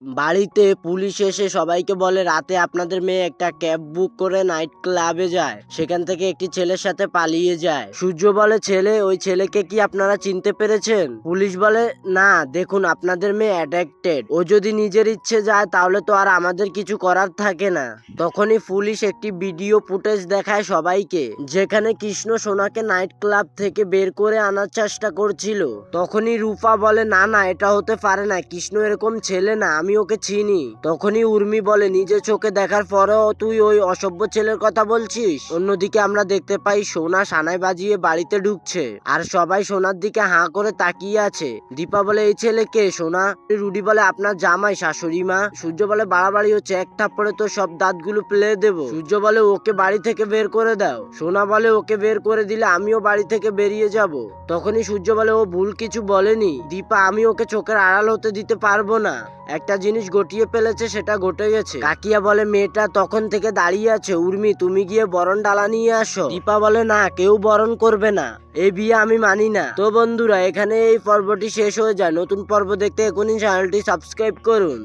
বাড়িতে পুলিশ এসে সবাইকে বলে রাতে আপনাদের মেয়ে একটা ক্যাব বুক করে নাইট ক্লাবে যায়, সেখান থেকে একটি ছেলের সাথে পালিয়ে যায়। সূর্য বলে ছেলে, ওই ছেলেকে কি আপনারা চিনতে পেরেছেন? পুলিশ বলে না, দেখুন আপনাদের মেয়ে অ্যাডিক্টেড, ও যদি নিজের ইচ্ছে যায় তাহলে তো আর আমাদের কিছু করার থাকে না। তখনই পুলিশ একটি ভিডিও ফুটেজ দেখায় সবাইকে, যেখানে কৃষ্ণ সোনাকে নাইট ক্লাব থেকে বের করে আনার চেষ্টা করছিল। তখনই রূপা বলে না না, এটা হতে পারে না, কৃষ্ণ এরকম ছেলে না, আমি ওকে চিনি। তখনই উর্মি বলে নিজের চোখে দেখার পরেও তুই ওই অসভ্য ছেলের কথা বলছিস? অন্যদিকে আমরা দেখতে পাই সোনা সানাই বাজিয়ে বাড়িতে ঢুকছে, আর সবাই সোনার দিকে হাঁ করে তাকিয়ে আছে। দীপা বলে এই ছেলে কে? সোনা। রুডি বলে আপনার জামাই শাশুড়ি মা। সূর্য বলে বাড়াবাড়ি হচ্ছে, এক থাপ্পড়ে তো সব দাঁতগুলো ফেলে দেবো। সূর্য বলে ওকে বাড়ি থেকে বের করে দাও। সোনা বলে ওকে বের করে দিলে আমিও বাড়ি থেকে বেরিয়ে যাব। তখনই সূর্য বলে ও ভুল কিছু বলেনি দীপা, আমি ওকে চোখের আড়াল হতে দিতে পারবো না। একটা জিনিস ঘটিয়ে ফেলেছে, সেটা ঘটে গেছে। কাকিয়া বলে মেয়েটা তখন থেকে দাঁড়িয়ে আছে, উর্মি তুমি গিয়ে বরণ ডালা নিয়ে আসো। দীপা বলে না, কেউ বরণ করবে না, এই বিয়ে আমি মানি না। তো বন্ধুরা, এখানে এই পর্বটি শেষ হয়ে যায়। নতুন পর্ব দেখতে এখনই চ্যানেলটি সাবস্ক্রাইব করুন।